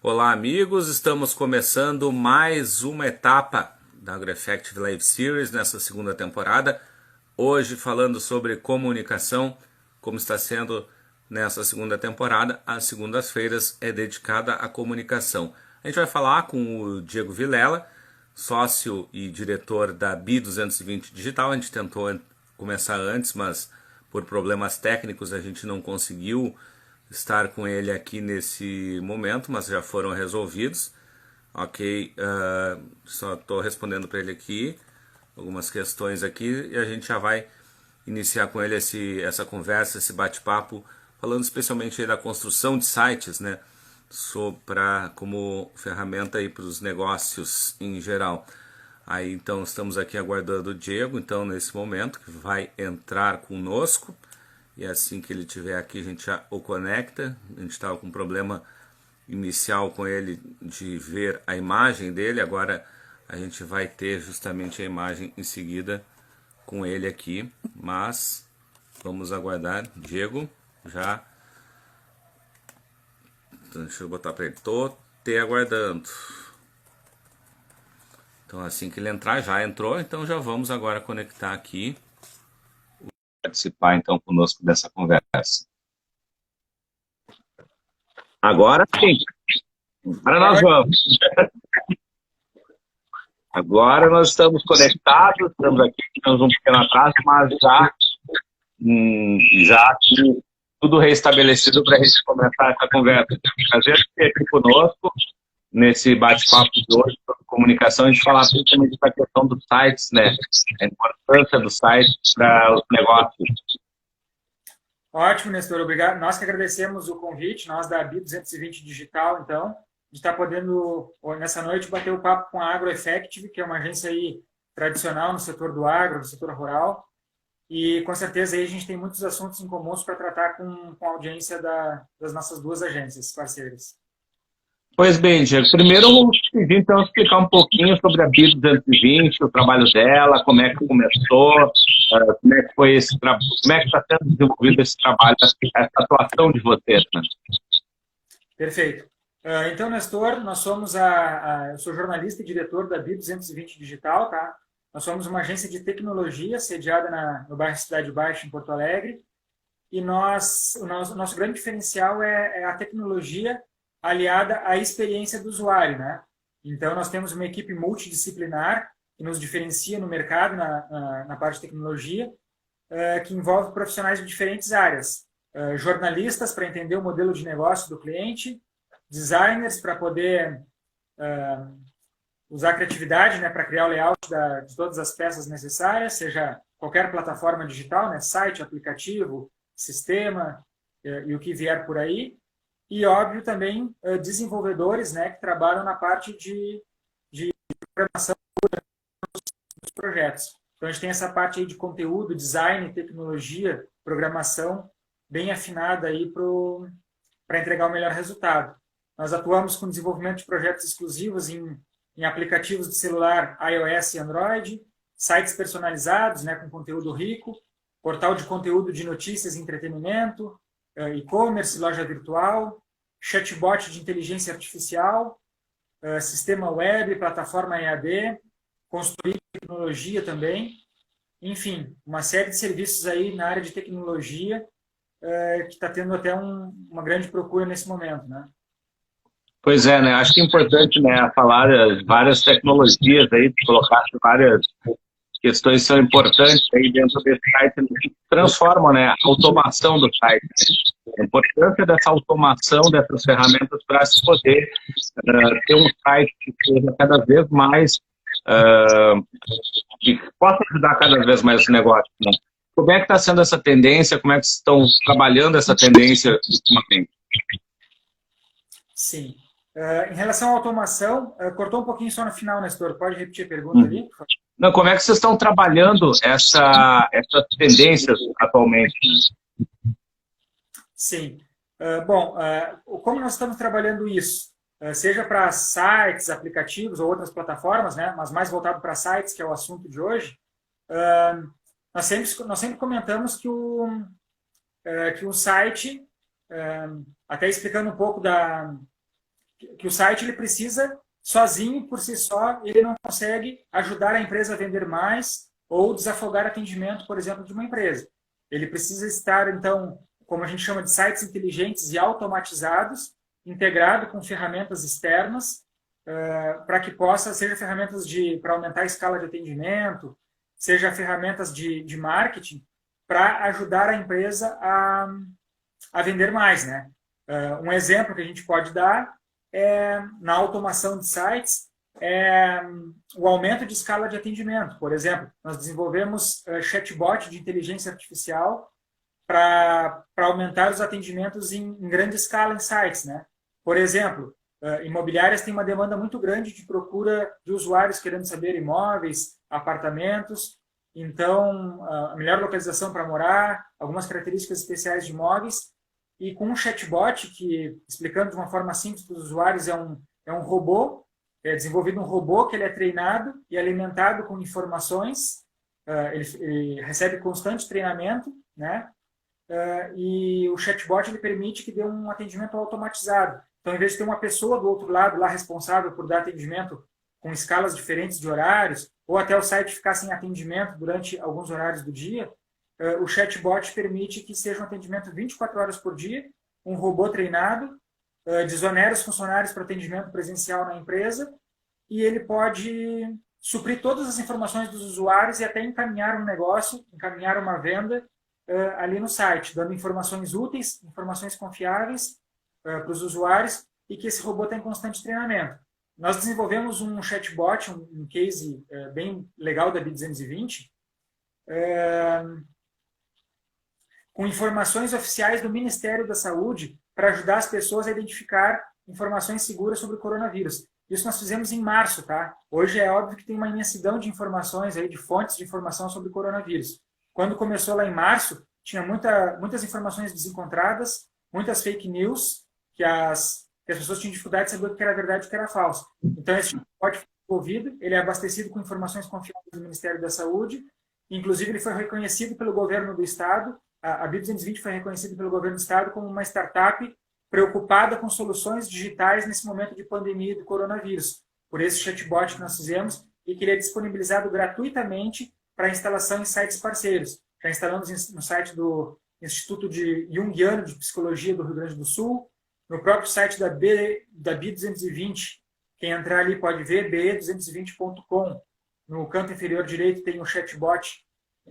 Olá, amigos! Estamos começando mais uma etapa da AgroEffective Live Series nessa segunda temporada. Hoje falando sobre comunicação, como está sendo nessa segunda temporada. As segundas-feiras é dedicada à comunicação. A gente vai falar com o Diego Vilela, sócio e diretor da BI220 Digital. A gente tentou começar antes, mas por problemas técnicos a gente não conseguiu estar com ele aqui nesse momento, mas já foram resolvidos. Ok, só estou respondendo para ele aqui algumas questões aqui e a gente já vai iniciar com ele essa conversa, esse bate-papo, falando especialmente aí da construção de sites, né, como ferramenta aí para os negócios em geral. Aí então estamos aqui aguardando o Diego, então nesse momento que vai entrar conosco. E assim que ele estiver aqui a gente já o conecta. A gente estava com um problema inicial com ele de ver a imagem dele. Agora a gente vai ter justamente a imagem em seguida com ele aqui. Mas vamos aguardar. Diego, já. Então, deixa eu botar para ele. Tô te aguardando. Então assim que ele entrar, já entrou. Então já vamos agora conectar aqui. Participar então conosco dessa conversa. Agora sim. Agora nós vamos. Agora nós estamos conectados, estamos aqui, tivemos um pequeno atraso, mas já tudo restabelecido para a gente começar essa conversa. Prazer ter aqui conosco, nesse bate-papo de hoje, sobre comunicação, a gente falar principalmente da questão dos sites, né? A importância dos sites para os negócios. Ótimo, Nestor, obrigado. Nós que agradecemos o convite, nós da BI220 Digital, então, de estar podendo, nessa noite, bater o papo com a AgroEffective, que é uma agência aí tradicional no setor do agro, no setor rural, e com certeza aí a gente tem muitos assuntos em comuns para tratar com a audiência das nossas duas agências parceiras. Pois bem, Diego, primeiro eu vou pedir então explicar um pouquinho sobre a BI220, o trabalho dela, como é que começou, como é que foi como é que está sendo desenvolvido esse trabalho, essa atuação de vocês, né? Perfeito. Então, Nestor, nós somos eu sou jornalista e diretor da BI220 Digital, tá? Nós somos uma agência de tecnologia sediada no bairro Cidade Baixa, em Porto Alegre, e o nosso grande diferencial é a tecnologia aliada à experiência do usuário, né? Então, nós temos uma equipe multidisciplinar que nos diferencia no mercado, na parte de tecnologia, que envolve profissionais de diferentes áreas. Jornalistas para entender o modelo de negócio do cliente, designers para poder usar a criatividade, né, para criar o layout de todas as peças necessárias, seja qualquer plataforma digital, né, site, aplicativo, sistema e o que vier por aí. E, óbvio, também desenvolvedores, né, que trabalham na parte de programação dos projetos. Então, a gente tem essa parte aí de conteúdo, design, tecnologia, programação, bem afinada aí para entregar o melhor resultado. Nós atuamos com desenvolvimento de projetos exclusivos em aplicativos de celular iOS e Android, sites personalizados, né, com conteúdo rico, portal de conteúdo de notícias e entretenimento, e-commerce, loja virtual, chatbot de inteligência artificial, sistema web, plataforma EAD, construir tecnologia também, enfim, uma série de serviços aí na área de tecnologia que está tendo até uma grande procura nesse momento, né? Pois é, né? Acho que é importante, né, falar das várias tecnologias aí, colocar várias questões que são importantes aí dentro desse site, que transformam, né, a automação do site. A importância dessa automação dessas ferramentas para se poder ter um site que seja cada vez mais que possa ajudar cada vez mais o negócio, né? Como é que está sendo essa tendência? Como é que estão trabalhando essa tendência ultimamente? Sim. Em relação à automação, cortou um pouquinho só no final, Nestor. Pode repetir a pergunta Uhum. ali? Não, como é que vocês estão trabalhando essas tendências atualmente? Sim. Bom, como nós estamos trabalhando isso? Seja para sites, aplicativos ou outras plataformas, né? Mas mais voltado para sites, que é o assunto de hoje, nós sempre comentamos que que um site, até explicando um pouco que o site ele precisa, sozinho, por si só, ele não consegue ajudar a empresa a vender mais ou desafogar atendimento, por exemplo, de uma empresa. Ele precisa estar, então, como a gente chama de sites inteligentes e automatizados, integrado com ferramentas externas, para que possa, seja ferramentas para aumentar a escala de atendimento, seja ferramentas de marketing, para ajudar a empresa a vender mais, né? Um exemplo que a gente pode dar é, na automação de sites, o aumento de escala de atendimento. Por exemplo, nós desenvolvemos chatbot de inteligência artificial para aumentar os atendimentos em grande escala em sites, né? Por exemplo, imobiliárias têm uma demanda muito grande de procura de usuários querendo saber imóveis, apartamentos, então a melhor localização para morar, algumas características especiais de imóveis, e com um chatbot que, explicando de uma forma simples para os usuários, é um robô, é desenvolvido um robô que ele é treinado e alimentado com informações, ele recebe constante treinamento, né? E o chatbot ele permite que dê um atendimento automatizado. Então, em vez de ter uma pessoa do outro lado lá responsável por dar atendimento com escalas diferentes de horários, ou até o site ficar sem atendimento durante alguns horários do dia, o chatbot permite que seja um atendimento 24 horas por dia, um robô treinado, desonera os funcionários para atendimento presencial na empresa, e ele pode suprir todas as informações dos usuários e até encaminhar um negócio, encaminhar uma venda ali no site, dando informações úteis, informações confiáveis para os usuários, e que esse robô está em constante treinamento. Nós desenvolvemos um chatbot, um case bem legal da B220, com informações oficiais do Ministério da Saúde para ajudar as pessoas a identificar informações seguras sobre o coronavírus. Isso nós fizemos em março, tá? Hoje é óbvio que tem uma imensidão de informações aí, de fontes de informação sobre o coronavírus. Quando começou lá em março, tinha muitas informações desencontradas, muitas fake news, que as pessoas tinham dificuldade de saber o que era verdade e o que era falso. Então, esse chatbot foi desenvolvido, ele é abastecido com informações confiáveis do Ministério da Saúde, inclusive ele foi reconhecido pelo governo do Estado, a B220 foi reconhecida pelo governo do Estado como uma startup preocupada com soluções digitais nesse momento de pandemia do coronavírus, por esse chatbot que nós fizemos e que ele é disponibilizado gratuitamente para instalação em sites parceiros. Já instalamos no site do Instituto Jungiano de Psicologia do Rio Grande do Sul, no próprio site da B220, quem entrar ali pode ver, be220.com. No canto inferior direito tem um chatbot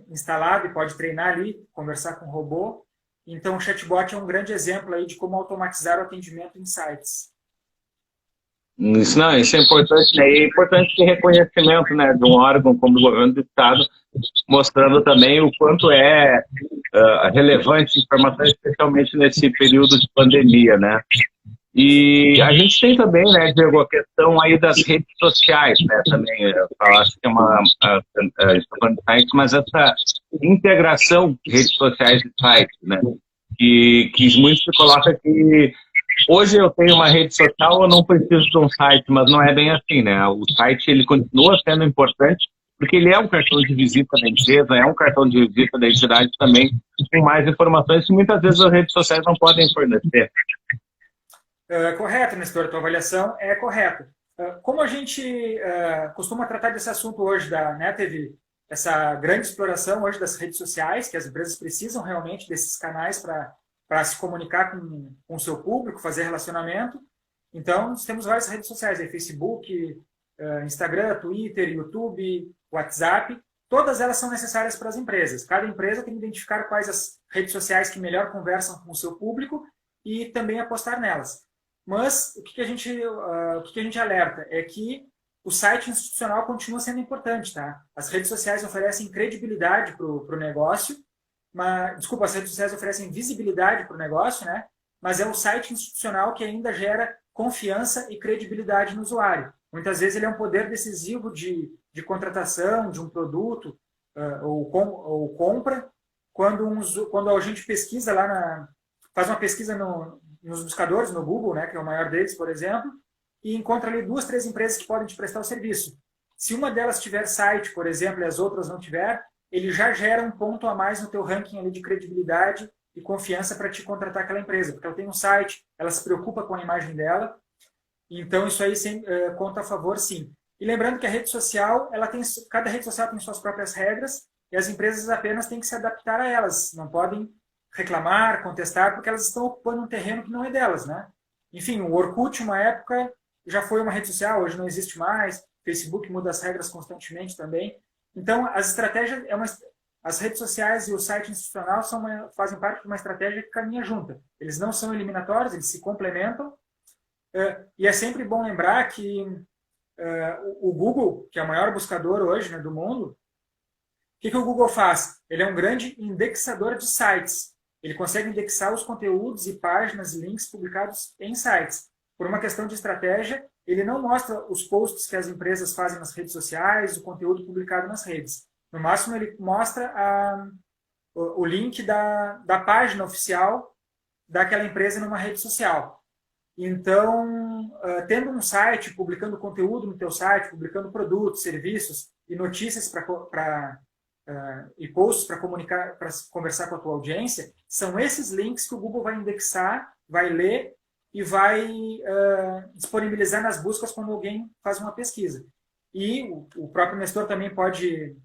instalado e pode treinar ali, conversar com o robô. Então, o chatbot é um grande exemplo aí de como automatizar o atendimento em sites. Isso é importante, né? E é importante ter reconhecimento, né, de um órgão como o governo do Estado, mostrando também o quanto é relevante a informação, especialmente nesse período de pandemia, né? E a gente tem também, né, Diego, a questão aí das redes sociais, né, também, eu acho que é mas essa integração de redes sociais e sites, né, que muito se coloca que hoje eu tenho uma rede social, eu não preciso de um site, mas não é bem assim, né, o site ele continua sendo importante, porque ele é um cartão de visita da empresa, é um cartão de visita da entidade também, com mais informações que muitas vezes as redes sociais não podem fornecer. Correto, Nestor, a tua avaliação é correta. Como a gente costuma tratar desse assunto hoje, teve essa grande exploração hoje das redes sociais, que as empresas precisam realmente desses canais para se comunicar com o seu público, fazer relacionamento. Então, nós temos várias redes sociais, Facebook, Instagram, Twitter, YouTube, WhatsApp. Todas elas são necessárias para as empresas. Cada empresa tem que identificar quais as redes sociais que melhor conversam com o seu público e também apostar nelas. Mas o que a gente alerta é que o site institucional continua sendo importante, tá? As redes sociais oferecem credibilidade para o negócio, as redes sociais oferecem visibilidade para o negócio, né? Mas é o site institucional que ainda gera confiança e credibilidade no usuário. Muitas vezes ele é um poder decisivo de contratação de um produto ou compra, quando a gente pesquisa faz uma pesquisa nos buscadores, no Google, né, que é o maior deles, por exemplo, e encontra ali 2, 3 empresas que podem te prestar o serviço. Se uma delas tiver site, por exemplo, e as outras não tiver, ele já gera um ponto a mais no teu ranking ali de credibilidade e confiança para te contratar aquela empresa, porque ela tem um site, ela se preocupa com a imagem dela. Então, isso aí conta a favor, sim. E lembrando que a rede social, cada rede social tem suas próprias regras e as empresas apenas têm que se adaptar a elas. Não podem reclamar, contestar, porque elas estão ocupando um terreno que não é delas, né? Enfim, o Orkut, uma época, já foi uma rede social, hoje não existe mais. O Facebook muda as regras constantemente também. Então, as estratégias, as redes sociais e o site institucional fazem parte de uma estratégia que caminha junta. Eles não são eliminatórios, eles se complementam. E é sempre bom lembrar que o Google, que é o maior buscador hoje, né, do mundo, o que o Google faz? Ele é um grande indexador de sites. Ele consegue indexar os conteúdos e páginas e links publicados em sites. Por uma questão de estratégia, ele não mostra os posts que as empresas fazem nas redes sociais, o conteúdo publicado nas redes. No máximo, ele mostra o link da página oficial daquela empresa numa rede social. Então, tendo um site, publicando conteúdo no teu site, publicando produtos, serviços e notícias e posts para comunicar, para conversar com a tua audiência, são esses links que o Google vai indexar, vai ler e vai disponibilizar nas buscas quando alguém faz uma pesquisa. E o próprio Nestor também pode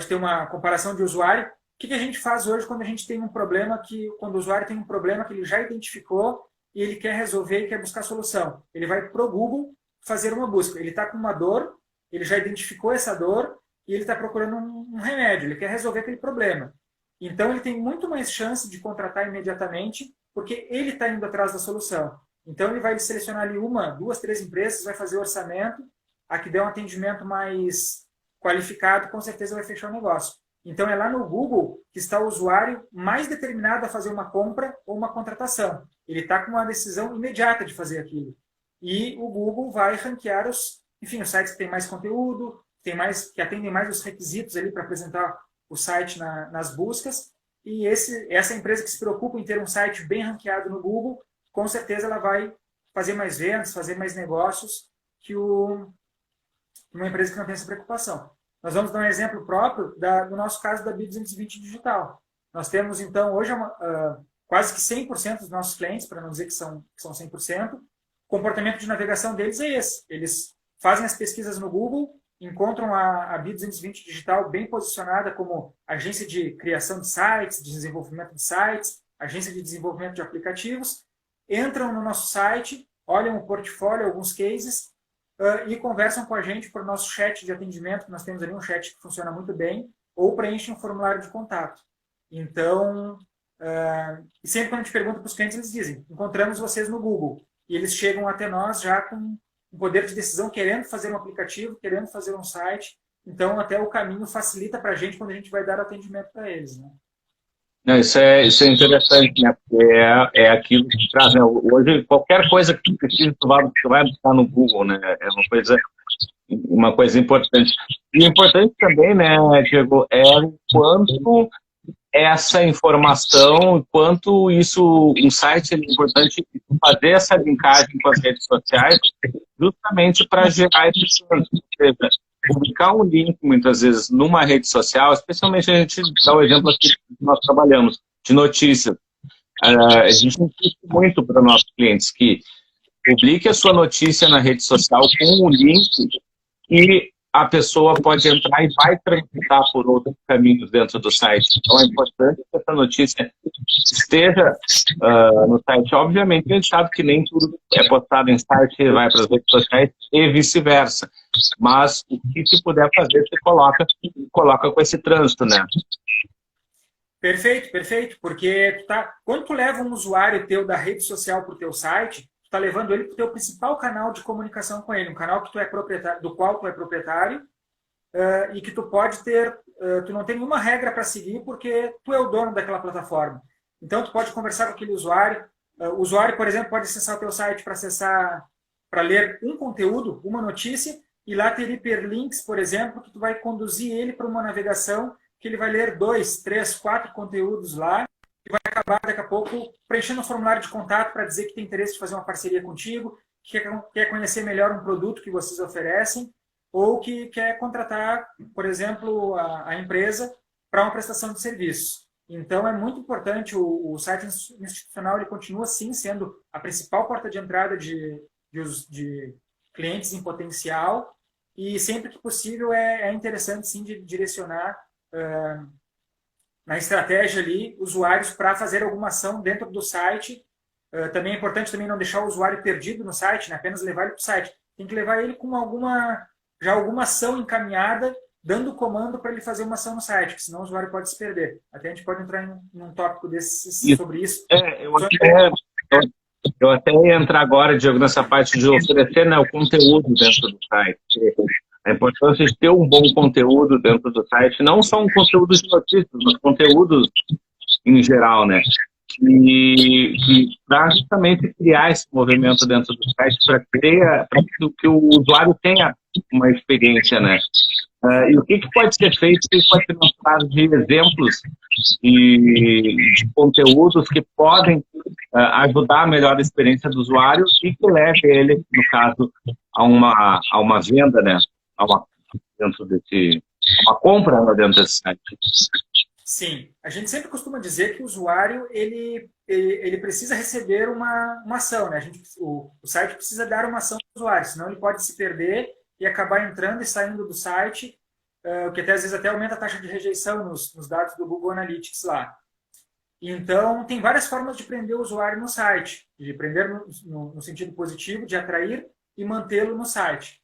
ter uma comparação de usuário. O que a gente faz hoje quando a gente tem um problema quando o usuário tem um problema que ele já identificou e ele quer resolver e quer buscar solução? Ele vai para o Google fazer uma busca. Ele está com uma dor, ele já identificou essa dor e ele está procurando um remédio, ele quer resolver aquele problema. Então, ele tem muito mais chance de contratar imediatamente porque ele está indo atrás da solução. Então, ele vai selecionar ali 1, 2, 3 empresas, vai fazer o orçamento, a que der um atendimento mais qualificado, com certeza vai fechar o negócio. Então, é lá no Google que está o usuário mais determinado a fazer uma compra ou uma contratação. Ele está com uma decisão imediata de fazer aquilo. E o Google vai ranquear os sites que têm mais conteúdo, que atendem mais os requisitos ali para apresentar o site nas buscas. E essa empresa que se preocupa em ter um site bem ranqueado no Google, com certeza ela vai fazer mais vendas, fazer mais negócios que uma empresa que não tem essa preocupação. Nós vamos dar um exemplo próprio do nosso caso da B220 Digital. Nós temos, então, hoje quase que 100% dos nossos clientes, para não dizer que são 100%, o comportamento de navegação deles é esse. Eles fazem as pesquisas no Google, encontram a B220 Digital bem posicionada como agência de criação de sites, de desenvolvimento de sites, agência de desenvolvimento de aplicativos, entram no nosso site, olham o portfólio, alguns cases, e conversam com a gente por nosso chat de atendimento, que nós temos ali um chat que funciona muito bem, ou preenchem um formulário de contato. Então, e sempre quando a gente pergunta para os clientes, eles dizem, encontramos vocês no Google. E eles chegam até nós já com um poder de decisão, querendo fazer um aplicativo, querendo fazer um site. Então, até o caminho facilita para a gente quando a gente vai dar atendimento para eles, né? Não, isso é interessante, né? Porque é aquilo que traz, né? Hoje, qualquer coisa que tu precisa, tu vai buscar no Google, né? É uma coisa importante. E importante também, né, Diego, é o quanto essa informação, quanto um site é importante fazer essa linkagem com as redes sociais, justamente para gerar esse trânsito. Ou seja, publicar um link, muitas vezes, numa rede social, especialmente a gente dá o exemplo aqui que nós trabalhamos, de notícias. A gente insiste muito para nossos clientes que publique a sua notícia na rede social com um link e a pessoa pode entrar e vai transitar por outros caminhos dentro do site. Então é importante que essa notícia esteja no site. Obviamente, a gente sabe que nem tudo é postado em site e vai para as redes sociais e vice-versa. Mas o que se puder fazer, você coloca com esse trânsito, né? Perfeito, perfeito. Porque quando tu leva um usuário teu da rede social para o teu site, está levando ele para o teu principal canal de comunicação com ele, um canal que tu é proprietário, do qual tu é proprietário, e que tu pode ter, tu não tem nenhuma regra para seguir porque tu é o dono daquela plataforma. Então tu pode conversar com aquele usuário. O usuário, por exemplo, pode acessar o teu site para ler um conteúdo, uma notícia, e lá ter hiperlinks, por exemplo, que tu vai conduzir ele para uma navegação que ele vai ler 2, 3, 4 conteúdos lá, e vai acabar, daqui a pouco, preenchendo um formulário de contato para dizer que tem interesse de fazer uma parceria contigo, que quer conhecer melhor um produto que vocês oferecem, ou que quer contratar, por exemplo, a empresa para uma prestação de serviço. Então, é muito importante, o site institucional ele continua, sim, sendo a principal porta de entrada de de clientes em potencial, e sempre que possível é interessante sim de direcionar na estratégia ali usuários para fazer alguma ação dentro do site. Também é importante também não deixar o usuário perdido no site, né? Apenas levar ele para o site. Tem que levar ele com alguma ação encaminhada, dando comando para ele fazer uma ação no site, porque senão o usuário pode se perder. Até a gente pode entrar em um tópico sobre isso. Eu até ia entrar agora, Diego, nessa parte de oferecer, né, o conteúdo dentro do site. A importância de ter um bom conteúdo dentro do site, não só um conteúdo de notícias, mas conteúdos em geral, né? E para justamente criar esse movimento dentro do site, para que o usuário tenha uma experiência, né? E o que pode ser feito? O que pode ser mostrado de exemplos de conteúdos que podem ajudar a melhor experiência do usuário e que leve ele, no caso, a uma venda, né? Uma compra dentro desse site. Sim, a gente sempre costuma dizer que o usuário ele precisa receber uma ação, né? O site precisa dar uma ação para o usuário, senão ele pode se perder e acabar entrando e saindo do site, o que até às vezes até aumenta a taxa de rejeição nos dados do Google Analytics lá. Então, tem várias formas de prender o usuário no site, de prender no sentido positivo, de atrair e mantê-lo no site.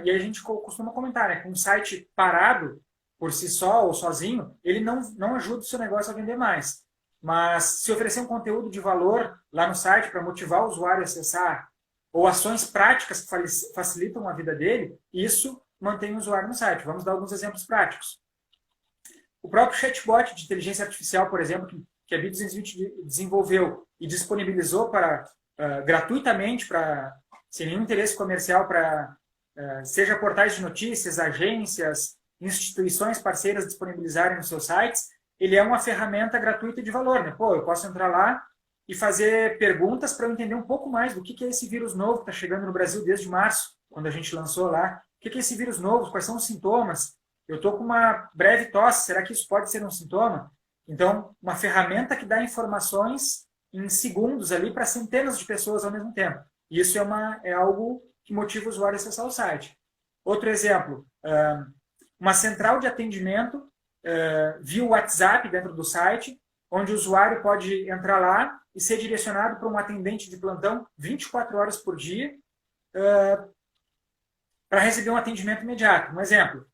E a gente costuma comentar, né, que um site parado, por si só ou sozinho, ele não ajuda o seu negócio a vender mais. Mas se oferecer um conteúdo de valor lá no site para motivar o usuário a acessar, ou ações práticas que facilitam a vida dele, isso mantém o usuário no site. Vamos dar alguns exemplos práticos. O próprio chatbot de inteligência artificial, por exemplo, que a B220 desenvolveu e disponibilizou gratuitamente, sem nenhum interesse comercial, seja portais de notícias, agências, instituições parceiras disponibilizarem nos seus sites, ele é uma ferramenta gratuita de valor, né? Eu posso entrar lá e fazer perguntas para eu entender um pouco mais do que é esse vírus novo que está chegando no Brasil desde março, quando a gente lançou lá. O que é esse vírus novo? Quais são os sintomas? Eu estou com uma breve tosse, será que isso pode ser um sintoma? Então, uma ferramenta que dá informações em segundos ali para centenas de pessoas ao mesmo tempo. Isso é algo que motiva o usuário a acessar o site. Outro exemplo, uma central de atendimento via WhatsApp dentro do site, onde o usuário pode entrar lá e ser direcionado para um atendente de plantão 24 horas por dia para receber um atendimento imediato. Um exemplo,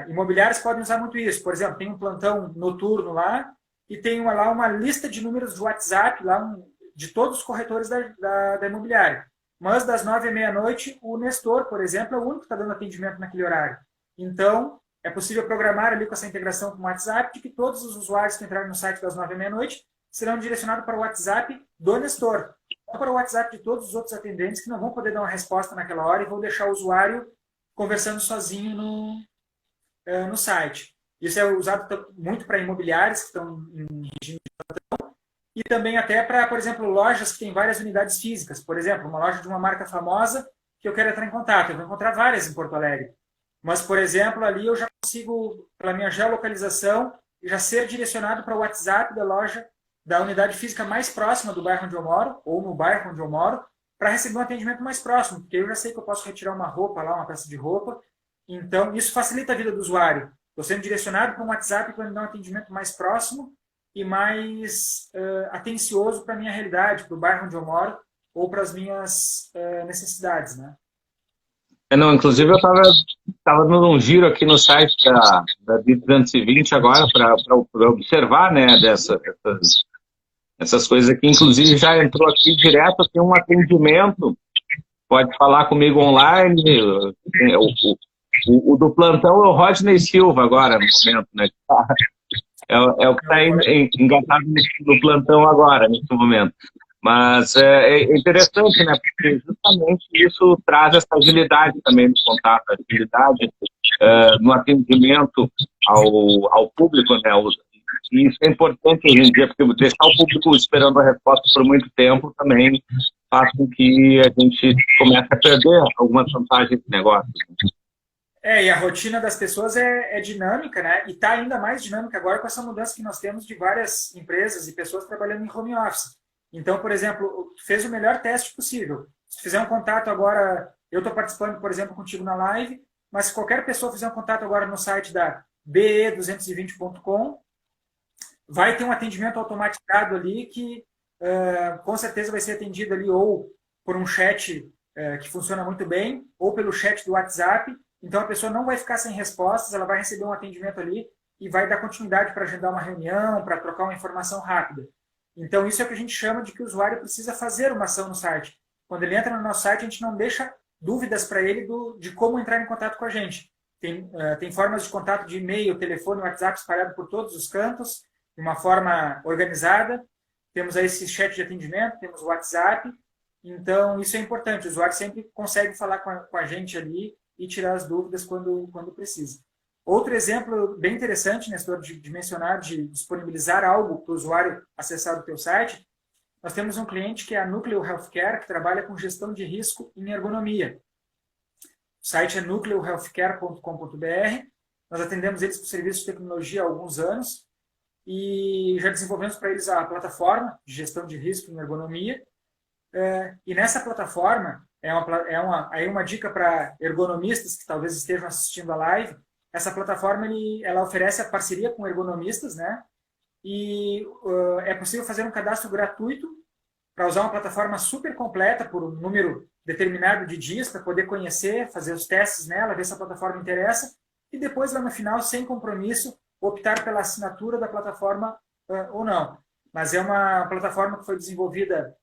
imobiliários podem usar muito isso. Por exemplo, tem um plantão noturno lá e tem lá uma lista de números de WhatsApp lá, de todos os corretores da imobiliária. Mas das 9h à meia-noite, o Nestor, por exemplo, é o único que está dando atendimento naquele horário. Então, é possível programar ali com essa integração com o WhatsApp de que todos os usuários que entrarem no site das 9h à meia-noite serão direcionados para o WhatsApp do Nestor, não para o WhatsApp de todos os outros atendentes que não vão poder dar uma resposta naquela hora e vão deixar o usuário conversando sozinho no site. Isso é usado muito para imobiliários que estão em regime de plantão e também até para, por exemplo, lojas que têm várias unidades físicas. Por exemplo, uma loja de uma marca famosa que eu quero entrar em contato. Eu vou encontrar várias em Porto Alegre. Mas, por exemplo, ali eu já consigo, pela minha geolocalização, já ser direcionado para o WhatsApp da loja, da unidade física mais próxima do bairro onde eu moro, ou no bairro onde eu moro, para receber um atendimento mais próximo, porque eu já sei que eu posso retirar uma roupa lá, uma peça de roupa. Então, isso facilita a vida do usuário. Estou sendo direcionado para um WhatsApp para me dar um atendimento mais próximo e mais atencioso para a minha realidade, para o bairro onde eu moro, ou para as minhas necessidades, né? Não, inclusive eu estava dando um giro aqui no site da B220 agora para observar, né, essas coisas aqui. Inclusive já entrou aqui direto, tem um atendimento, pode falar comigo online. O do plantão é o Rodney Silva agora, no momento, né? É o que está engatado no plantão agora, nesse momento. Mas é interessante, né? Porque justamente isso traz essa agilidade também no contato, agilidade no atendimento ao público, né? E isso é importante hoje em dia, porque deixar o público esperando a resposta por muito tempo também faz com que a gente comece a perder algumas vantagens de negócio. E a rotina das pessoas é dinâmica, né? E está ainda mais dinâmica agora com essa mudança que nós temos de várias empresas e pessoas trabalhando em home office. Então, por exemplo, fez o melhor teste possível. Se fizer um contato agora, eu estou participando, por exemplo, contigo na live, mas se qualquer pessoa fizer um contato agora no site da be220.com, vai ter um atendimento automatizado ali que com certeza vai ser atendido ali ou por um chat que funciona muito bem, ou pelo chat do WhatsApp. Então a pessoa não vai ficar sem respostas, ela vai receber um atendimento ali e vai dar continuidade para agendar uma reunião, para trocar uma informação rápida. Então isso é o que a gente chama de que o usuário precisa fazer uma ação no site. Quando ele entra no nosso site, a gente não deixa dúvidas para ele de como entrar em contato com a gente. Tem formas de contato de e-mail, telefone, WhatsApp espalhado por todos os cantos, de uma forma organizada. Temos aí esse chat de atendimento, temos o WhatsApp. Então, isso é importante. O usuário sempre consegue falar com a gente ali e tirar as dúvidas quando precisa. Outro exemplo bem interessante, Nestor, de mencionar, de disponibilizar algo para o usuário acessar o teu site, nós temos um cliente que é a Núcleo Healthcare, que trabalha com gestão de risco em ergonomia. O site é nucleohealthcare.com.br. Nós atendemos eles por serviço de tecnologia há alguns anos e já desenvolvemos para eles a plataforma de gestão de risco em ergonomia. E nessa plataforma, aí uma dica para ergonomistas que talvez estejam assistindo a live, essa plataforma ela oferece a parceria com ergonomistas, né? E é possível fazer um cadastro gratuito para usar uma plataforma super completa por um número determinado de dias para poder conhecer, fazer os testes nela, ver se a plataforma interessa e depois lá no final, sem compromisso, optar pela assinatura da plataforma ou não. Mas é uma plataforma que foi desenvolvida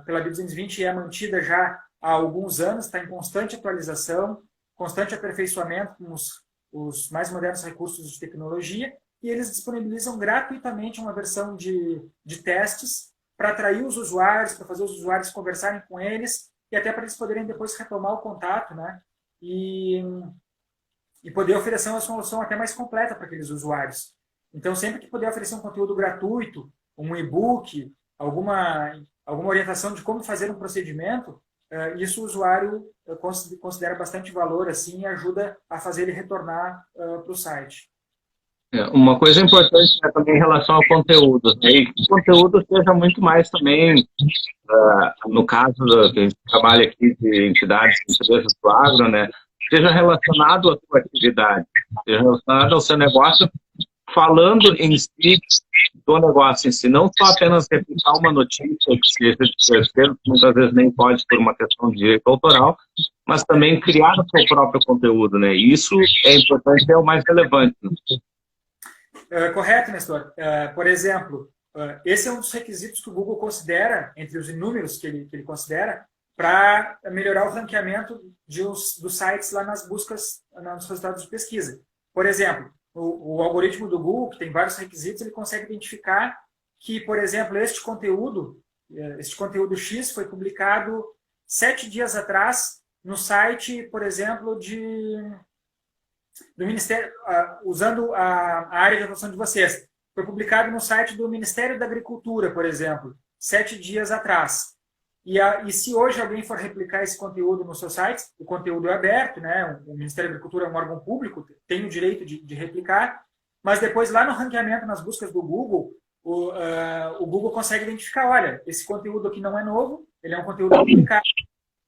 pela B220 e é mantida já há alguns anos, está em constante atualização, constante aperfeiçoamento com os mais modernos recursos de tecnologia, e eles disponibilizam gratuitamente uma versão de testes para atrair os usuários, para fazer os usuários conversarem com eles, e até para eles poderem depois retomar o contato, né? E poder oferecer uma solução até mais completa para aqueles usuários. Então, sempre que puder oferecer um conteúdo gratuito, um e-book, alguma orientação de como fazer um procedimento, isso o usuário considera bastante valor assim, e ajuda a fazer ele retornar para o site. Uma coisa importante é também em relação ao conteúdo, né? E que o conteúdo seja muito mais também, no caso que a gente trabalha aqui de entidades, empresas do agro, né? Seja relacionado à sua atividade, seja relacionado ao seu negócio, falando em si do negócio em si, não só apenas replicar uma notícia que seja de terceiro, que muitas vezes nem pode por uma questão de direito autoral, mas também criar o seu próprio conteúdo, né? E isso é importante, é o mais relevante. Correto, Nestor. Por exemplo, esse é um dos requisitos que o Google considera, entre os inúmeros que ele considera, para melhorar o ranqueamento dos sites lá nas buscas, nos resultados de pesquisa. Por exemplo, o algoritmo do Google, que tem vários requisitos, ele consegue identificar que, por exemplo, este conteúdo X foi publicado 7 dias atrás no site, por exemplo, do Ministério, usando a área de atuação de vocês. Foi publicado no site do Ministério da Agricultura, por exemplo, 7 dias atrás. E se hoje alguém for replicar esse conteúdo no seu site, o conteúdo é aberto, né? O Ministério da Agricultura é um órgão público, tem o direito de replicar, mas depois lá no ranqueamento, nas buscas do Google, o Google consegue identificar, olha, esse conteúdo aqui não é novo, ele é um conteúdo publicado,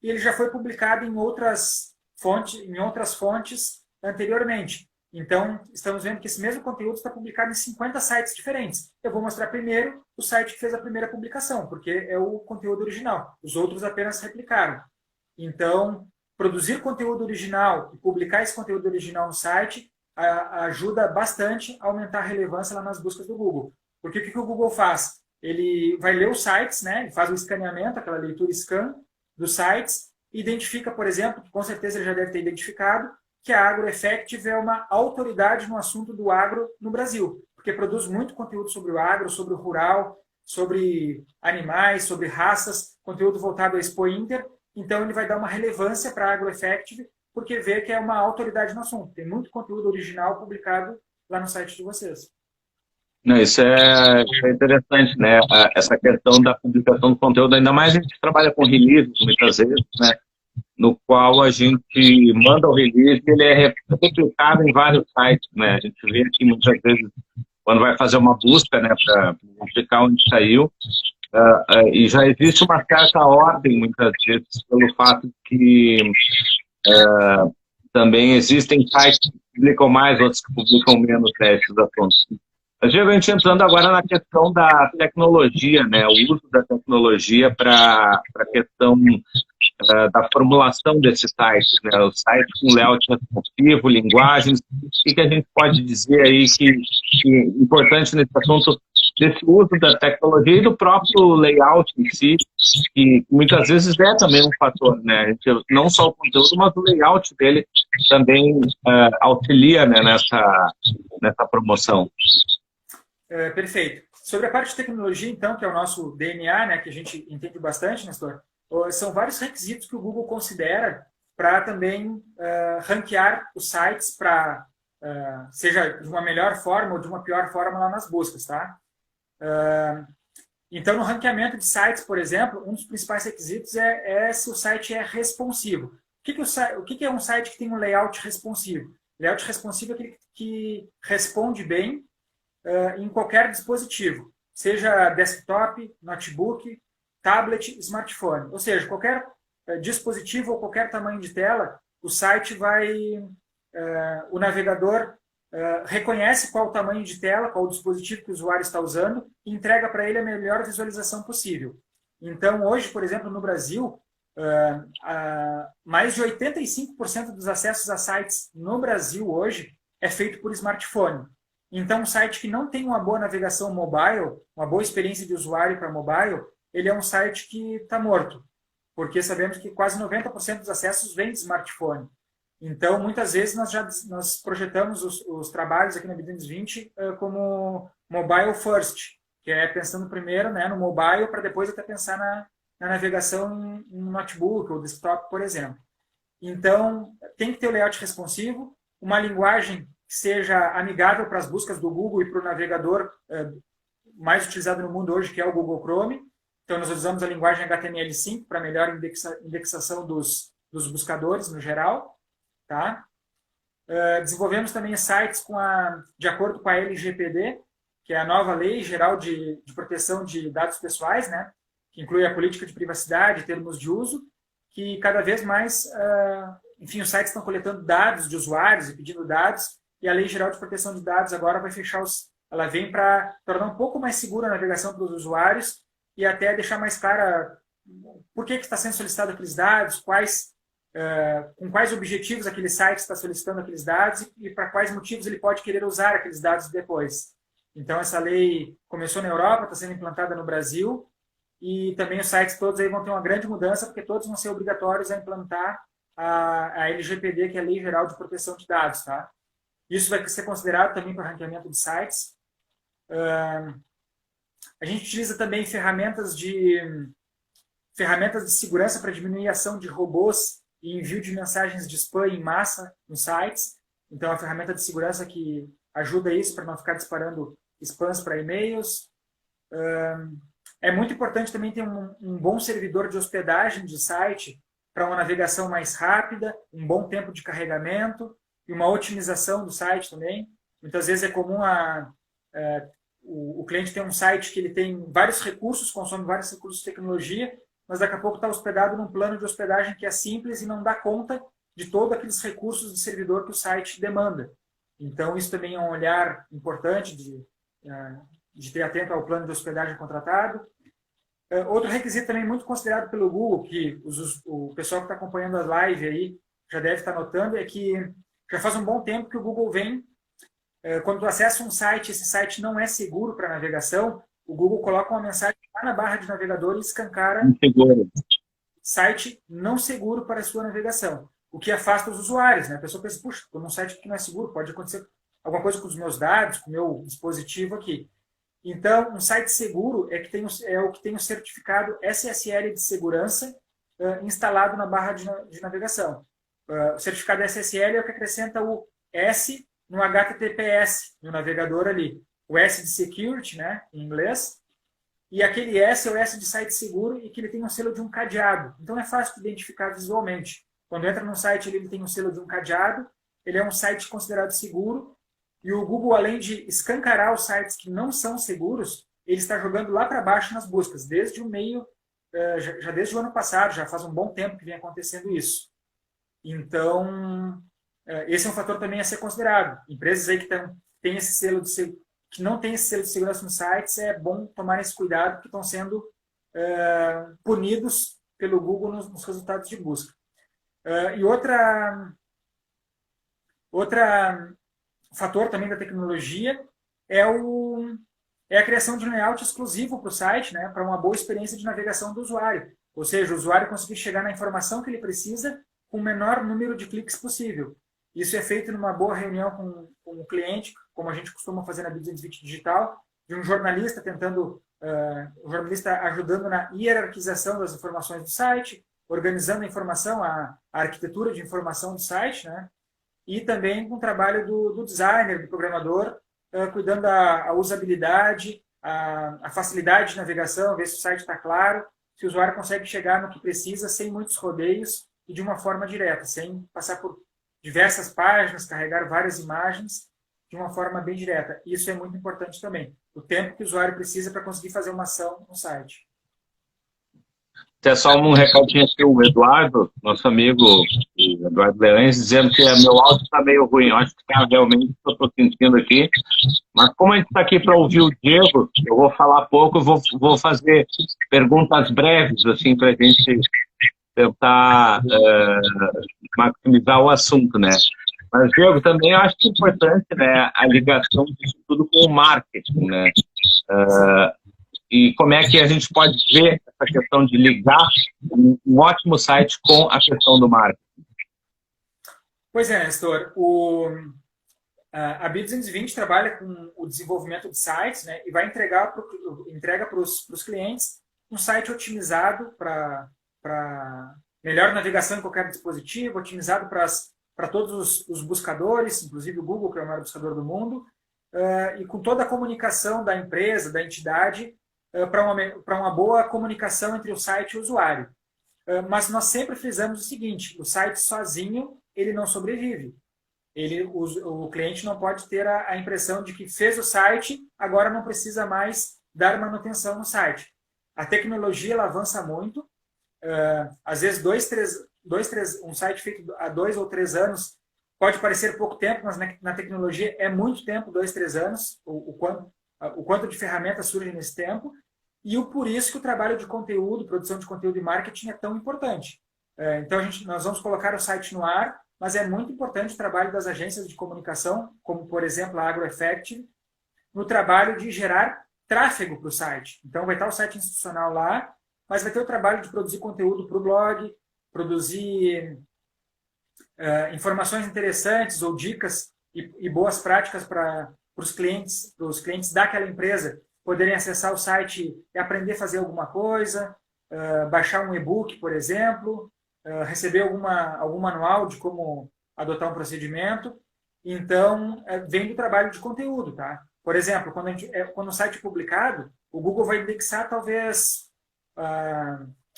e ele já foi publicado em outras fontes anteriormente. Então, estamos vendo que esse mesmo conteúdo está publicado em 50 sites diferentes. Eu vou mostrar primeiro o site que fez a primeira publicação, porque é o conteúdo original. Os outros apenas replicaram. Então, produzir conteúdo original e publicar esse conteúdo original no site ajuda bastante a aumentar a relevância lá nas buscas do Google. Porque o que o Google faz? Ele vai ler os sites, né? Ele faz o escaneamento, aquela leitura scan dos sites, e identifica, por exemplo, que com certeza ele já deve ter identificado, que a AgroEffective é uma autoridade no assunto do agro no Brasil, porque produz muito conteúdo sobre o agro, sobre o rural, sobre animais, sobre raças, conteúdo voltado à Expo Inter. Então, ele vai dar uma relevância para a AgroEffective, porque vê que é uma autoridade no assunto. Tem muito conteúdo original publicado lá no site de vocês. Não, isso é interessante, né? Essa questão da publicação do conteúdo, ainda mais a gente trabalha com release, muitas vezes, né? No qual a gente manda o release e ele é replicado em vários sites, né? A gente vê aqui muitas vezes, quando vai fazer uma busca, né, para verificar onde saiu, E já existe uma certa ordem, muitas vezes, pelo fato que também existem sites que publicam mais, outros que publicam menos esses assuntos. Mas, Diego, a gente entrando agora na questão da tecnologia, né? O uso da tecnologia para a questão da formulação desses sites, né? Os sites com layout responsivo, linguagens, o que a gente pode dizer aí que é importante nesse assunto desse uso da tecnologia e do próprio layout em si, que muitas vezes é também um fator, né? A gente, não só o conteúdo, mas o layout dele também auxilia, né, nessa promoção. Perfeito. Sobre a parte de tecnologia, então, que é o nosso DNA, né, que a gente entende bastante, Nestor, são vários requisitos que o Google considera para também ranquear os sites para, seja de uma melhor forma ou de uma pior forma lá nas buscas, tá? Então, no ranqueamento de sites, por exemplo, um dos principais requisitos é se o site é responsivo. O que é um site que tem um layout responsivo? Layout responsivo é aquele que responde bem em qualquer dispositivo, seja desktop, notebook, tablet, smartphone. Ou seja, qualquer dispositivo ou qualquer tamanho de tela, o site o navegador reconhece qual o tamanho de tela, qual o dispositivo que o usuário está usando e entrega para ele a melhor visualização possível. Então, hoje, por exemplo, no Brasil, mais de 85% dos acessos a sites no Brasil hoje é feito por smartphone. Então, um site que não tem uma boa navegação mobile, uma boa experiência de usuário para mobile, ele é um site que está morto, porque sabemos que quase 90% dos acessos vêm de smartphone. Então, muitas vezes, nós projetamos os trabalhos aqui na Business 20 como mobile first, que é pensando primeiro, né, no mobile, para depois até pensar na navegação em notebook ou desktop, por exemplo. Então, tem que ter o layout responsivo, uma linguagem que seja amigável para as buscas do Google e para o navegador mais utilizado no mundo hoje, que é o Google Chrome. Então, nós usamos a linguagem HTML5 para melhor indexação dos buscadores no geral. Tá? Desenvolvemos também sites de acordo com a LGPD, que é a nova Lei Geral de Proteção de Dados Pessoais, né? Que inclui a política de privacidade, termos de uso, que cada vez mais, enfim, os sites estão coletando dados de usuários e pedindo dados, e a Lei Geral de Proteção de Dados agora vai fechar ela vem para tornar um pouco mais segura a navegação para os usuários e até deixar mais clara por que está sendo solicitado aqueles dados, com quais objetivos aquele site está solicitando aqueles dados e para quais motivos ele pode querer usar aqueles dados depois. Então, essa lei começou na Europa, está sendo implantada no Brasil, e também os sites todos aí vão ter uma grande mudança, porque todos vão ser obrigatórios a implantar a LGPD, que é a Lei Geral de Proteção de Dados. Tá? Isso vai ser considerado também para ranqueamento de sites. A gente utiliza também ferramentas de segurança para diminuir a ação de robôs e envio de mensagens de spam em massa nos sites. Então, é uma ferramenta de segurança que ajuda isso para não ficar disparando spams para e-mails. É muito importante também ter um bom servidor de hospedagem de site para uma navegação mais rápida, um bom tempo de carregamento e uma otimização do site também. Muitas vezes é comum o cliente ter um site que ele tem vários recursos, consome vários recursos de tecnologia, mas daqui a pouco está hospedado num plano de hospedagem que é simples e não dá conta de todos aqueles recursos de servidor que o site demanda. Então, isso também é um olhar importante de ter atento ao plano de hospedagem contratado. Outro requisito também muito considerado pelo Google, que o pessoal que está acompanhando a live aí já deve estar notando, é que já faz um bom tempo que o Google vem, quando tu acessa um site, esse site não é seguro para navegação, o Google coloca uma mensagem lá na barra de navegador e escancara site não seguro para a sua navegação, o que afasta os usuários. Né? A pessoa pensa, puxa, estou num site que não é seguro, pode acontecer alguma coisa com os meus dados, com o meu dispositivo aqui. Então, um site seguro é o que tem o certificado SSL de segurança instalado na barra de navegação. O certificado SSL é o que acrescenta o S no HTTPS, no navegador ali. O S de security, né, em inglês, e aquele S é o S de site seguro e que ele tem um selo de um cadeado. Então, é fácil de identificar visualmente. Quando entra num site, ele tem um selo de um cadeado, ele é um site considerado seguro, e o Google, além de escancarar os sites que não são seguros, ele está jogando lá para baixo nas buscas, desde o meio, já desde o ano passado, já faz um bom tempo que vem acontecendo isso. Então, esse é um fator também a ser considerado. Empresas aí que têm esse selo que não tem esse selo de segurança nos sites, é bom tomar esse cuidado, porque estão sendo punidos pelo Google nos resultados de busca. E outra fator também da tecnologia é a criação de um layout exclusivo para o site, né, para uma boa experiência de navegação do usuário. Ou seja, o usuário conseguir chegar na informação que ele precisa com o menor número de cliques possível. Isso é feito numa boa reunião com o cliente, como a gente costuma fazer na B220 Digital, de um jornalista o jornalista ajudando na hierarquização das informações do site, organizando a informação, a arquitetura de informação do site, né? E também com o trabalho do designer, do programador, cuidando da usabilidade, a facilidade de navegação, ver se o site está claro, se o usuário consegue chegar no que precisa sem muitos rodeios e de uma forma direta, sem passar por diversas páginas, carregar várias imagens de uma forma bem direta. Isso é muito importante também. O tempo que o usuário precisa para conseguir fazer uma ação no site. Até só um recadinho aqui, o Eduardo, nosso amigo Eduardo Leões, dizendo que meu áudio está meio ruim. Eu acho que está realmente o que eu estou sentindo aqui. Mas como a gente está aqui para ouvir o Diego, eu vou falar pouco, vou fazer perguntas breves, assim, para a gente tentar maximizar o assunto, né? Mas, Diego, também eu acho que é importante, né, a ligação disso tudo com o marketing, né? E como é que a gente pode ver essa questão de ligar um ótimo site com a questão do marketing? Pois é, Nestor. A B220 trabalha com o desenvolvimento de sites, né, e vai entrega para os clientes um site otimizado para melhor navegação em qualquer dispositivo, otimizado para todos os buscadores, inclusive o Google, que é o maior buscador do mundo, e com toda a comunicação da empresa, da entidade, para uma boa comunicação entre o site e o usuário. Mas nós sempre frisamos o seguinte: o site sozinho ele não sobrevive. O cliente não pode ter a impressão de que fez o site, agora não precisa mais dar manutenção no site. A tecnologia ela avança muito. Às vezes, um site feito há 2 ou 3 anos pode parecer pouco tempo, mas na tecnologia é muito tempo, 2, 3 anos, o quanto de ferramentas surgem nesse tempo. E por isso que o trabalho de conteúdo, produção de conteúdo e marketing é tão importante. Então, nós vamos colocar o site no ar, mas é muito importante o trabalho das agências de comunicação, como, por exemplo, a AgroEffective, no trabalho de gerar tráfego para o site. Então, vai estar o site institucional lá, mas vai ter o trabalho de produzir conteúdo para o blog, produzir informações interessantes ou dicas e boas práticas para os clientes daquela empresa poderem acessar o site e aprender a fazer alguma coisa, baixar um e-book, por exemplo, receber algum manual de como adotar um procedimento. Então, vem do trabalho de conteúdo, tá? Por exemplo, quando o site é publicado, o Google vai indexar talvez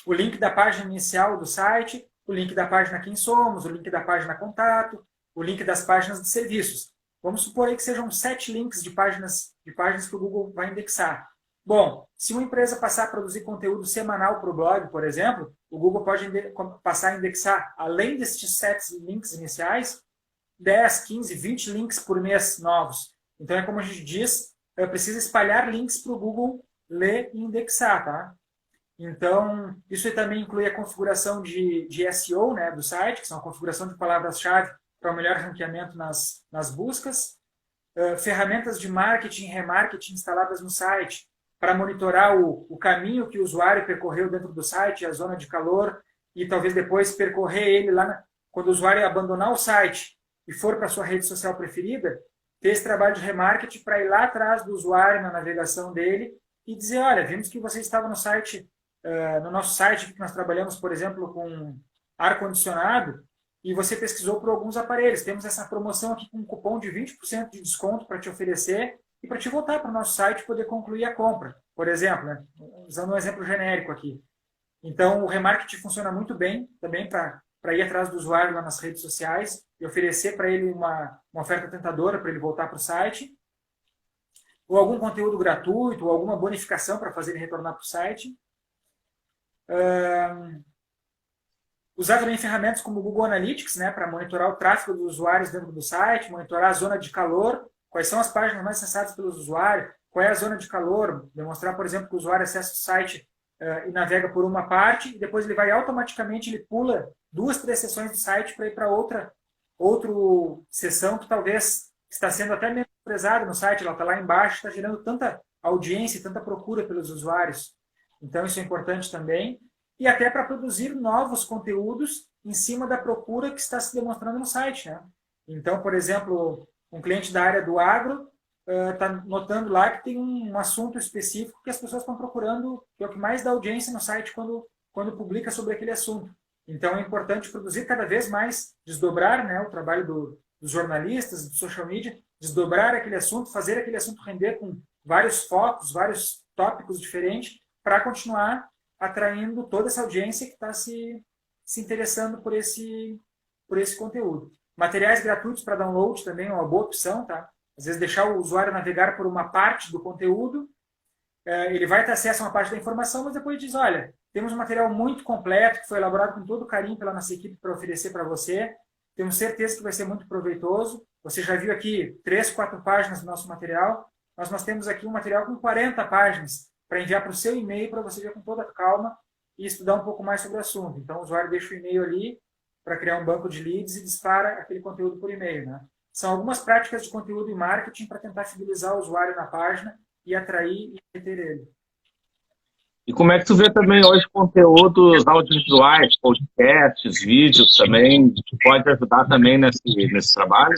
o link da página inicial do site, o link da página Quem Somos, o link da página Contato, o link das páginas de serviços. Vamos supor aí que sejam 7 links de páginas que o Google vai indexar. Bom, se uma empresa passar a produzir conteúdo semanal para o blog, por exemplo, o Google pode passar a indexar, além desses 7 links iniciais, 10, 15, 20 links por mês novos. Então, é como a gente diz, precisa espalhar links para o Google ler e indexar, tá? Então, isso também inclui a configuração de SEO, né, do site, que são a configuração de palavras-chave para o melhor ranqueamento nas buscas, ferramentas de marketing e remarketing instaladas no site para monitorar o caminho que o usuário percorreu dentro do site, a zona de calor, e talvez depois percorrer ele lá, quando o usuário abandonar o site e for para a sua rede social preferida, ter esse trabalho de remarketing para ir lá atrás do usuário na navegação dele e dizer, olha, vimos que você estava no site, no nosso site, que nós trabalhamos, por exemplo, com ar-condicionado, e você pesquisou por alguns aparelhos. Temos essa promoção aqui com um cupom de 20% de desconto para te oferecer e para te voltar para o nosso site e poder concluir a compra, por exemplo, né? Usando um exemplo genérico aqui. Então, o remarketing funciona muito bem também para ir atrás do usuário lá nas redes sociais e oferecer para ele uma oferta tentadora para ele voltar para o site. ou algum conteúdo gratuito, ou alguma bonificação para fazer ele retornar para o site. Usar também ferramentas como o Google Analytics, né, para monitorar o tráfego dos usuários dentro do site, monitorar a zona de calor, quais são as páginas mais acessadas pelos usuários, qual é a zona de calor, demonstrar, por exemplo, que o usuário acessa o site e navega por uma parte, e depois ele vai automaticamente, ele pula 2, 3 sessões do site para ir para outra sessão que talvez está sendo até menosprezada no site, ela está lá embaixo, está gerando tanta audiência, tanta procura pelos usuários. Então, isso é importante também. E até para produzir novos conteúdos em cima da procura que está se demonstrando no site, né? Então, por exemplo, um cliente da área do agro está notando lá que tem um assunto específico que as pessoas estão procurando, que é o que mais dá audiência no site quando publica sobre aquele assunto. Então, é importante produzir cada vez mais, desdobrar, né, o trabalho dos jornalistas, do social media, desdobrar aquele assunto, fazer aquele assunto render com vários focos, vários tópicos diferentes, para continuar atraindo toda essa audiência que está se interessando por esse conteúdo. Materiais gratuitos para download também é uma boa opção, tá? Às vezes deixar o usuário navegar por uma parte do conteúdo, ele vai ter acesso a uma parte da informação, mas depois diz, olha, temos um material muito completo, que foi elaborado com todo carinho pela nossa equipe para oferecer para você, temos certeza que vai ser muito proveitoso, você já viu aqui 3, 4 páginas do nosso material, mas nós temos aqui um material com 40 páginas, para enviar para o seu e-mail, para você ver com toda calma e estudar um pouco mais sobre o assunto. Então, o usuário deixa o e-mail ali para criar um banco de leads e dispara aquele conteúdo por e-mail, né? São algumas práticas de conteúdo e marketing para tentar fidelizar o usuário na página e atrair e reter ele. E como é que tu vê também hoje conteúdos audiovisuais, podcasts, vídeos também, que pode ajudar também nesse trabalho?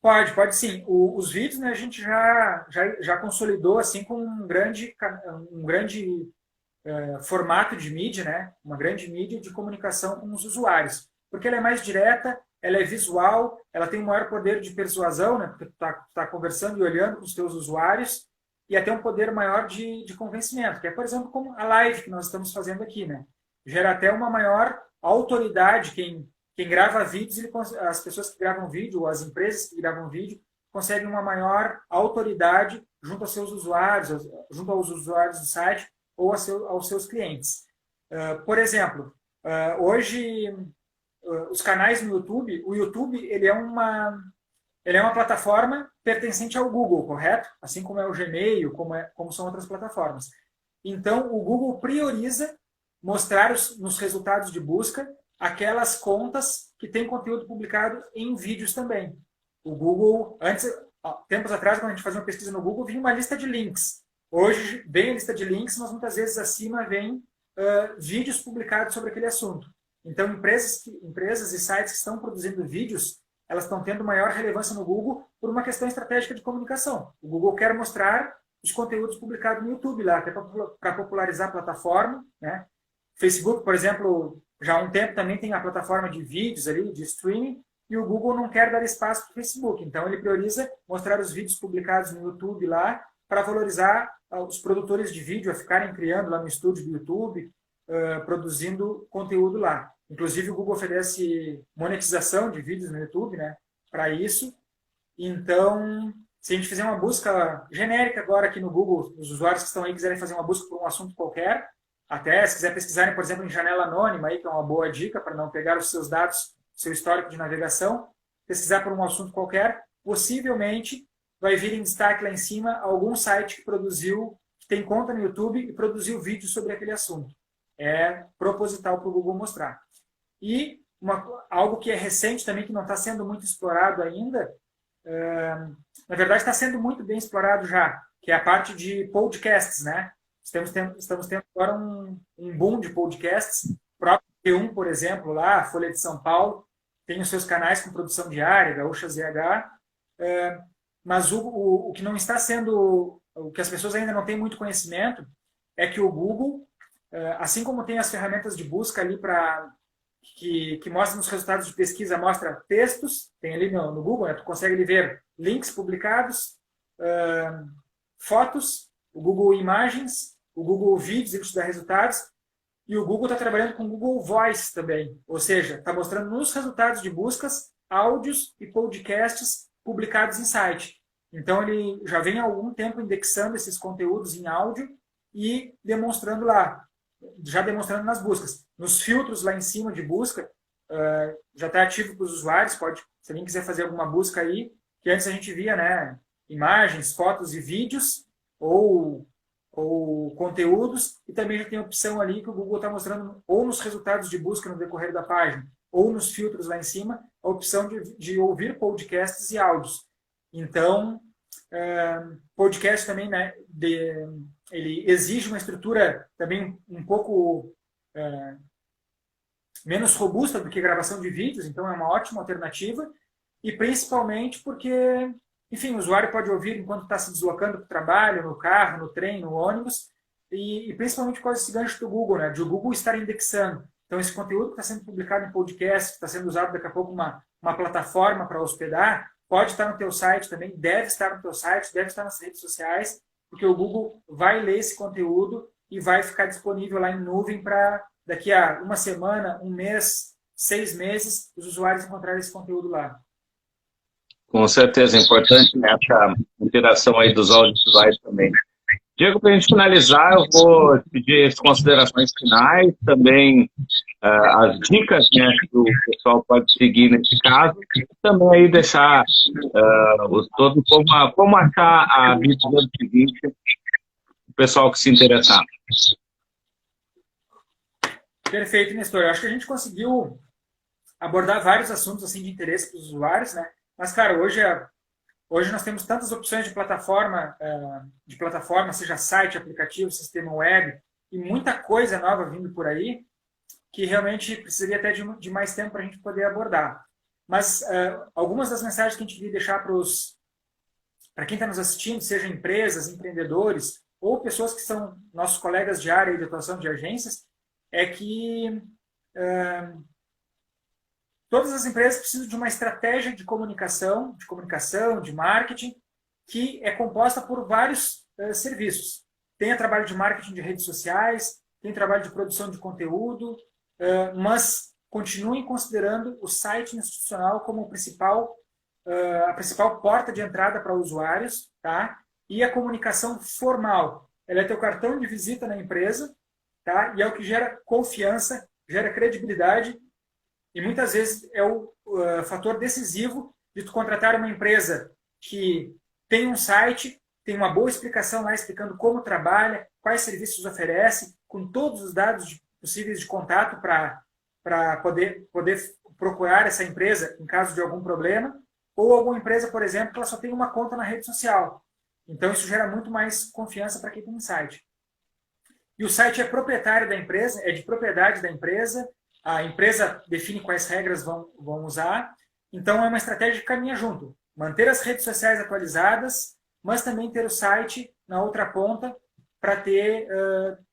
Pode sim. Os vídeos, né, a gente já consolidou assim com um grande formato de mídia, né, uma grande mídia de comunicação com os usuários, porque ela é mais direta, ela é visual, ela tem um maior poder de persuasão, né, porque tu tá conversando e olhando com os teus usuários, e até um poder maior de convencimento, que é, por exemplo, como a live que nós estamos fazendo aqui, né, gera até uma maior autoridade. Quem grava vídeos, as pessoas que gravam vídeo, ou as empresas que gravam vídeo, conseguem uma maior autoridade junto aos seus usuários, junto aos usuários do site ou aos seus clientes. Por exemplo, hoje, os canais no YouTube, o YouTube ele é uma plataforma pertencente ao Google, correto? Assim como é o Gmail, como são outras plataformas. Então, o Google prioriza mostrar nos resultados de busca aquelas contas que têm conteúdo publicado em vídeos também. O Google, tempos atrás, quando a gente fazia uma pesquisa no Google, vinha uma lista de links. Hoje vem a lista de links, mas muitas vezes acima vem vídeos publicados sobre aquele assunto. Então, empresas e sites que estão produzindo vídeos, elas estão tendo maior relevância no Google por uma questão estratégica de comunicação. O Google quer mostrar os conteúdos publicados no YouTube lá, até para popularizar a plataforma, né? Facebook, por exemplo, já há um tempo também tem a plataforma de vídeos ali, de streaming, e o Google não quer dar espaço para o Facebook. Então, ele prioriza mostrar os vídeos publicados no YouTube lá para valorizar os produtores de vídeo a ficarem criando lá no estúdio do YouTube, produzindo conteúdo lá. Inclusive, o Google oferece monetização de vídeos no YouTube, né, para isso. Então, se a gente fizer uma busca genérica agora aqui no Google, os usuários que estão aí quiserem fazer uma busca por um assunto qualquer, até se quiser pesquisarem, por exemplo, em janela anônima, aí, que é uma boa dica para não pegar os seus dados, seu histórico de navegação, pesquisar por um assunto qualquer, possivelmente vai vir em destaque lá em cima algum site que tem conta no YouTube e produziu vídeo sobre aquele assunto. É proposital para o Google mostrar. E algo que é recente também, que não está sendo muito explorado ainda, na verdade está sendo muito bem explorado já, que é a parte de podcasts, né? Estamos tendo agora um boom de podcasts. O próprio T1, por exemplo, lá, a Folha de São Paulo, tem os seus canais com produção diária, Gaúcha ZH, mas o que não está sendo, o que as pessoas ainda não têm muito conhecimento, é que o Google, assim como tem as ferramentas de busca ali que mostram nos resultados de pesquisa, mostra textos, tem ali no Google, né, tu consegue ali ver links publicados, fotos, o Google Imagens, o Google Vídeos, ele te dá resultados, e o Google está trabalhando com o Google Voice também, ou seja, está mostrando nos resultados de buscas áudios e podcasts publicados em site. Então, ele já vem há algum tempo indexando esses conteúdos em áudio e demonstrando lá, já demonstrando nas buscas. Nos filtros lá em cima de busca, já está ativo para os usuários, pode, se alguém quiser fazer alguma busca aí, que antes a gente via, né, imagens, fotos e vídeos, ou conteúdos, e também já tem a opção ali que o Google está mostrando, ou nos resultados de busca no decorrer da página, ou nos filtros lá em cima, a opção de ouvir podcasts e áudios. Então, podcast também, né, ele exige uma estrutura também um pouco menos robusta do que gravação de vídeos, então é uma ótima alternativa, e principalmente porque, enfim, o usuário pode ouvir enquanto está se deslocando para o trabalho, no carro, no trem, no ônibus, e principalmente por causa desse gancho do Google, né, de o Google estar indexando. Então, esse conteúdo que está sendo publicado em podcast, que está sendo usado daqui a pouco uma plataforma para hospedar, pode estar no teu site também, deve estar no teu site, deve estar nas redes sociais, porque o Google vai ler esse conteúdo e vai ficar disponível lá em nuvem para daqui a uma semana, um mês, 6 meses, os usuários encontrarem esse conteúdo lá. Com certeza, é importante essa interação aí dos audiovisuais também. Diego, para a gente finalizar, eu vou pedir as considerações finais, também as dicas, né, que o pessoal pode seguir nesse caso, e também aí deixar todos como achar a Bits do ano seguinte, o pessoal que se interessar. Perfeito, Nestor. Eu acho que a gente conseguiu abordar vários assuntos assim, de interesse para os usuários, né? Mas, cara, hoje nós temos tantas opções de plataforma, seja site, aplicativo, sistema web, e muita coisa nova vindo por aí, que realmente precisaria até de mais tempo para a gente poder abordar. Mas algumas das mensagens que a gente queria deixar para quem está nos assistindo, seja empresas, empreendedores, ou pessoas que são nossos colegas de área de atuação de agências, é que todas as empresas precisam de uma estratégia de comunicação, de marketing, que é composta por vários serviços. Tem trabalho de marketing de redes sociais, tem trabalho de produção de conteúdo, mas continuem considerando o site institucional como a principal porta de entrada para usuários, tá? E a comunicação formal. Ela é teu cartão de visita na empresa, tá? E é o que gera confiança, gera credibilidade, e muitas vezes é o fator decisivo de tu contratar uma empresa que tem um site, tem uma boa explicação lá explicando como trabalha, quais serviços oferece, com todos os dados possíveis de contato para poder procurar essa empresa em caso de algum problema, ou alguma empresa, por exemplo, que ela só tem uma conta na rede social. Então, isso gera muito mais confiança para quem tem um site. E o site é proprietário da empresa, é de propriedade da empresa, a empresa define quais regras vão usar, então é uma estratégia que caminha junto. Manter as redes sociais atualizadas, mas também ter o site na outra ponta para ter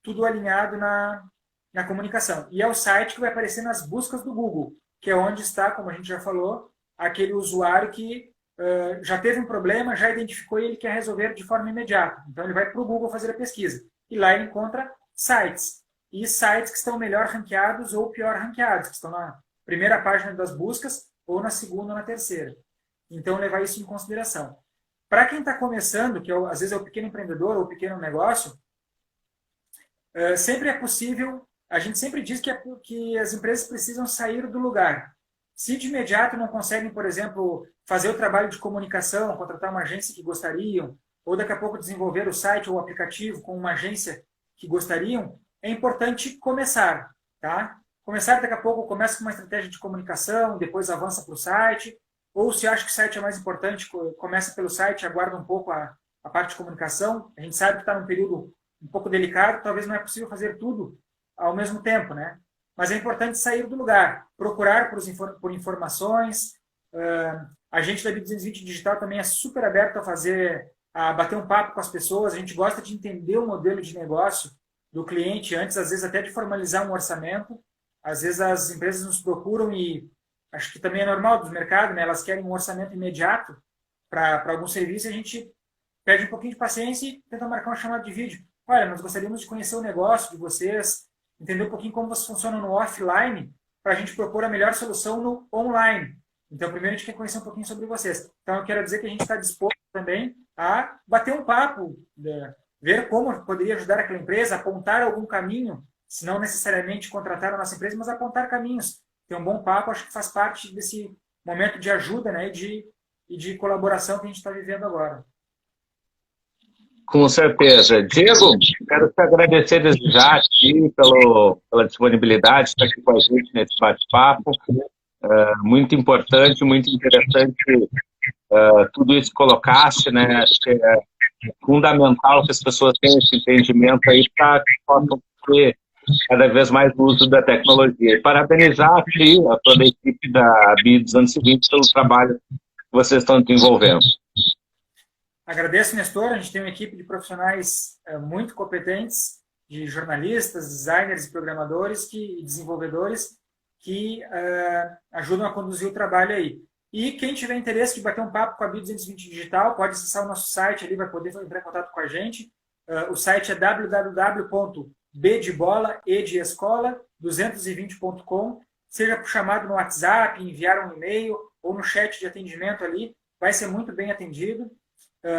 tudo alinhado na comunicação. E é o site que vai aparecer nas buscas do Google, que é onde está, como a gente já falou, aquele usuário que já teve um problema, já identificou e ele quer resolver de forma imediata. Então ele vai para o Google fazer a pesquisa. E lá ele encontra sites. E sites que estão melhor ranqueados ou pior ranqueados, que estão na primeira página das buscas ou na segunda ou na terceira. Então, levar isso em consideração. Para quem está começando, que às vezes é o pequeno empreendedor ou o pequeno negócio, sempre é possível, a gente sempre diz que as empresas precisam sair do lugar. Se de imediato não conseguem, por exemplo, fazer o trabalho de comunicação, contratar uma agência que gostariam, ou daqui a pouco desenvolver o site ou o aplicativo com uma agência que gostariam, é importante começar, tá? Começar daqui a pouco, começa com uma estratégia de comunicação, depois avança para o site, ou se acha que o site é mais importante, começa pelo site, aguarda um pouco a parte de comunicação. A gente sabe que está num período um pouco delicado, talvez não é possível fazer tudo ao mesmo tempo, né? Mas é importante sair do lugar, procurar por informações. A gente da B220 Digital também é super aberto a bater um papo com as pessoas. A gente gosta de entender o modelo de negócio do cliente antes, às vezes até de formalizar um orçamento. Às vezes as empresas nos procuram e acho que também é normal do mercado, né? Elas querem um orçamento imediato para algum serviço e a gente pede um pouquinho de paciência e tenta marcar uma chamada de vídeo. Olha, nós gostaríamos de conhecer o negócio de vocês, entender um pouquinho como vocês funcionam no offline, para a gente propor a melhor solução no online. Então, primeiro a gente quer conhecer um pouquinho sobre vocês. Então, eu quero dizer que a gente está disposto também a bater um papo, ver como poderia ajudar aquela empresa, apontar algum caminho, se não necessariamente contratar a nossa empresa, mas apontar caminhos. Ter um bom papo, acho que faz parte desse momento de ajuda, né, e de colaboração que a gente está vivendo agora. Com certeza. Diego, quero te agradecer desde já aqui pela disponibilidade de estar aqui com a gente nesse bate-papo. Muito importante, muito interessante tudo isso que colocaste, né? Acho que é fundamental que as pessoas tenham esse entendimento aí para que possam ter cada vez mais uso da tecnologia. E parabenizar a ti, a toda a equipe da BI 220 pelo trabalho que vocês estão desenvolvendo. Agradeço, Nestor. A gente tem uma equipe de profissionais muito competentes, de jornalistas, designers e programadores e desenvolvedores que ajudam a conduzir o trabalho aí. E quem tiver interesse de bater um papo com a BI 220 Digital, pode acessar o nosso site ali, vai poder entrar em contato com a gente. O site é www.bdeescola220.com. Seja por chamado no WhatsApp, enviar um e-mail ou no chat de atendimento ali, vai ser muito bem atendido.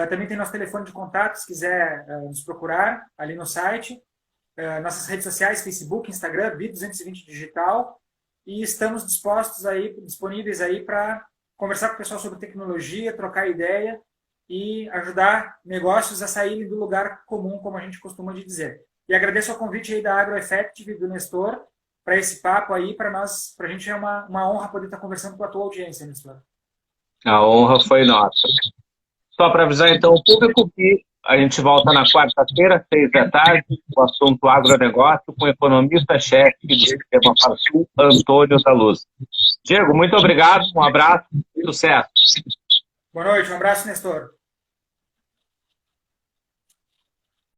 Também tem nosso telefone de contato, se quiser nos procurar ali no site. Nossas redes sociais, Facebook, Instagram, BI 220 Digital. E estamos disponíveis aí para conversar com o pessoal sobre tecnologia, trocar ideia e ajudar negócios a saírem do lugar comum, como a gente costuma dizer. E agradeço o convite aí da AgroEffective, do Nestor, para esse papo aí, para a gente é uma honra poder estar conversando com a tua audiência, Nestor. A honra foi nossa. Só para avisar, então, o público que a gente volta na quarta-feira, 6h, o assunto agronegócio, com o economista-chefe do Sistema Farsul, Antônio da Luz. Diego, muito obrigado, um abraço e sucesso. Boa noite, um abraço, Nestor.